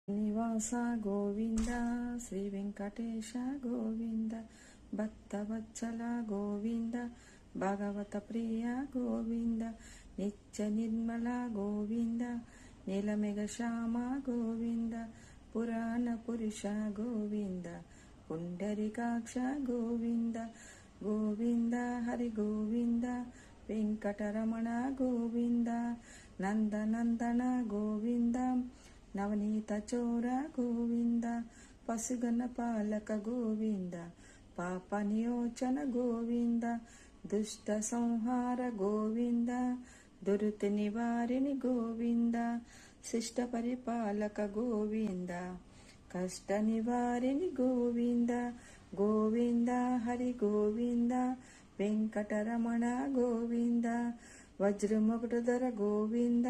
నివాస గోవింద శ్రీ వెంకటేశ గోవింద భక్తవత్సల గోవింద భగవత ప్రియ గోవింద నిత్య నిర్మల గోవింద నీలమేఘ శ్యామ గోవింద పురాణ పురుష గోవింద పుండరీకాక్ష గోవింద గోవింద హరి గోవింద వెంకటరమణ గోవింద నందనందన గోవింద నవనీత చోర గోవింద పసుగన పాలక గోవింద పాప నియోచన గోవింద దుష్ట సంహార గోవింద దురిత నివారిణి గోవింద శిష్ట పరిపాలక గోవింద కష్ట నివారిణి గోవింద గోవింద హరి గోవింద వెంకటరమణ గోవింద వజ్రముకుటధర గోవింద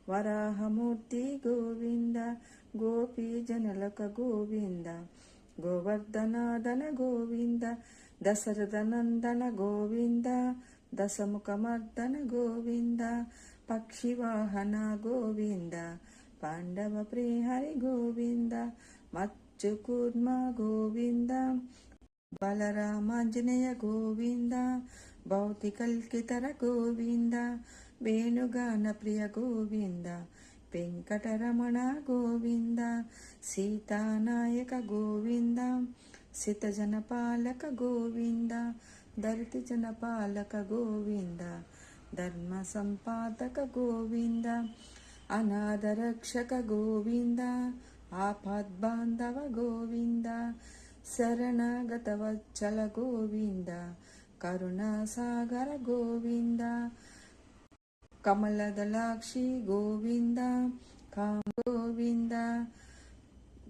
వరాహమూర్తి గోవింద గోపీజనలక గోవింద గోవర్ధనాదన గోవింద దశరథనందన గోవింద దశముఖమర్దన గోవింద పక్షివాహన గోవింద పాండవ ప్రియహరి గోవింద మచ్చుకూర్మ గోవింద బలరామాంజనేయ గోవింద భౌతికల్కితర గోవింద వేణుగాన ప్రియ గోవింద వెంకటరమణ గోవింద సీతానాయక గోవింద సితజన పాలక గోవింద దళిత జన పాలక గోవింద ధర్మ సంపాదక గోవింద అనాథ రక్షక గోవింద ఆపద్బాంధవ గోవింద శరణాగత వత్సల గోవింద కరుణాసాగర గోవింద కమలదలాక్షి గోవింద గోవింద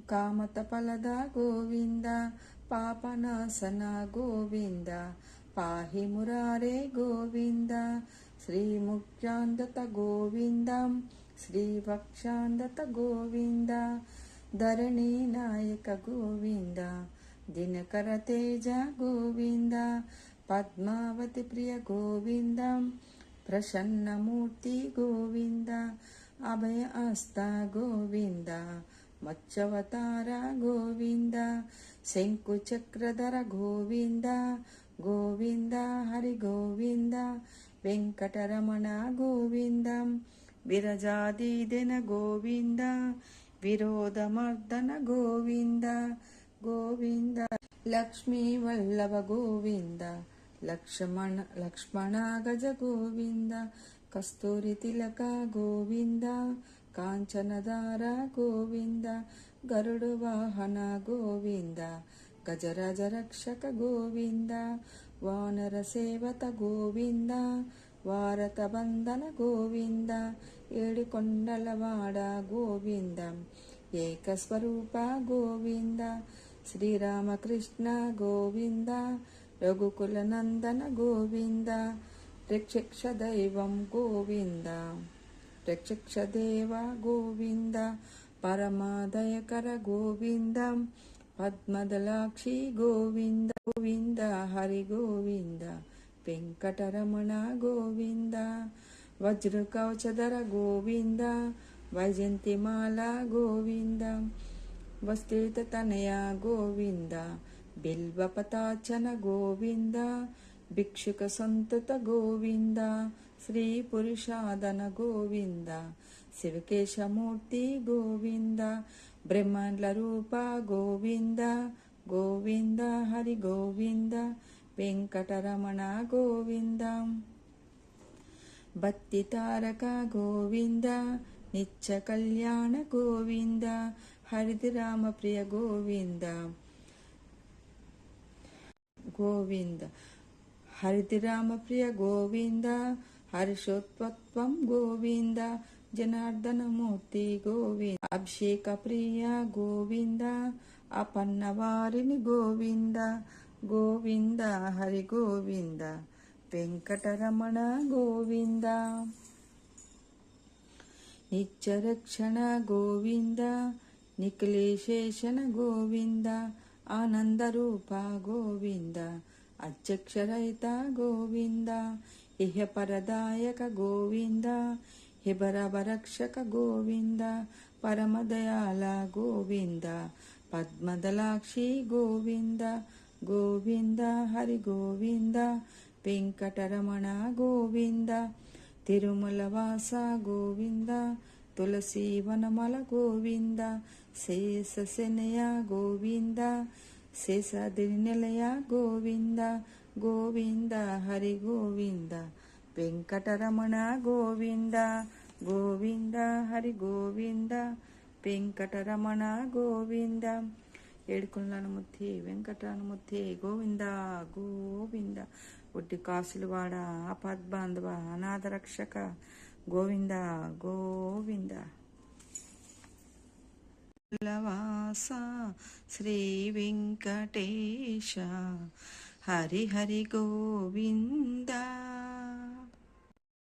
కామత ఫలద గోవింద పాపనాశన గోవింద పాహి మురారే గోవింద శ్రీముఖ్యాందత గోవింద శ్రీవక్షాందత గోవింద ధరణి నాయక గోవింద దినకర తేజ గోవింద పద్మావతి ప్రియ గోవింద ప్రసన్నమూర్తి గోవింద అభయ ఆస్త గోవింద మత్స్యవతార గోవింద శంకుచక్రధర గోవింద గోవింద హరి గోవింద వెంకటరమణ గోవింద విరజాదీదెన గోవింద విరోధమర్దన గోవింద గోవింద లక్ష్మీ వల్లభ గోవింద లక్ష్మణ గజ గోవింద కస్తూరి తిలక గోవింద కాంచనధార గోవింద గరుడు వాహన గోవింద గజరాజ రక్షక గోవింద వానర సేవత గోవింద వారత బంధన గోవింద ఏడుకొండలవాడ గోవింద ఏకస్వరూప గోవింద శ్రీరామకృష్ణ గోవింద రఘుకుల నందన గోవింద ప్రత్యక్ష దైవం గోవింద ప్రత్యక్ష దేవ గోవింద పరమాదయకర గోవింద పద్మదలాక్షి గోవింద గోవింద హరి గోవింద వెంకటరమణ గోవింద వజ్రకవచధర గోవింద వైజంతిమాల గోవింద వస్తేత తనయ గోవింద బిల్వపతాచన గోవింద భిక్షుక సంతత గోవింద శ్రీ పురుషాదన గోవింద శివకేశమూర్తి గోవింద బ్రహ్మాండ రూప గోవింద గోవింద హరి గోవింద వెంకటరమణ గోవింద భక్తి తారక గోవింద నిత్య కళ్యాణ గోవింద హరిరామ ప్రియ గోవింద గోవింద హరిరామ ప్రియ గోవింద హర్షోత్పత్వం గోవింద జనార్దనమూర్తి గోవింద అభిషేక ప్రియ గోవింద అపన్నవారిని గోవింద గోవింద హరి గోవింద వెంకటరమణ గోవింద నిత్యరక్షణ గోవింద నిఖిలేశేషణ గోవింద ఆనందరూప గోవింద అధ్యక్షరహిత గోవింద ఇహ పరదాయక గోవింద హిబరభరక్షక గోవింద పరమదయాల గోవింద పద్మదలాక్షి గోవింద గోవింద హరి గోవింద వెంకటరమణ గోవింద తిరుమల వాస గోవింద తులసి వనమల గోవింద శేషశనయ గోవింద శేషాద్రి నిలయ గోవింద గోవింద హరి గోవింద వెంకటరమణ గోవింద గోవింద హరి గోవింద వెంకటరమణ గోవింద ఏడుకొండలముత్తి వెంకటానుముత్తి గోవింద గోవింద ఒట్టి కాసులవాడ ఆపద్బాంధవ అనాథ రక్షక గోవింద గోవింద వాస శ్రీ వెంకటేశ హరి హరి గోవింద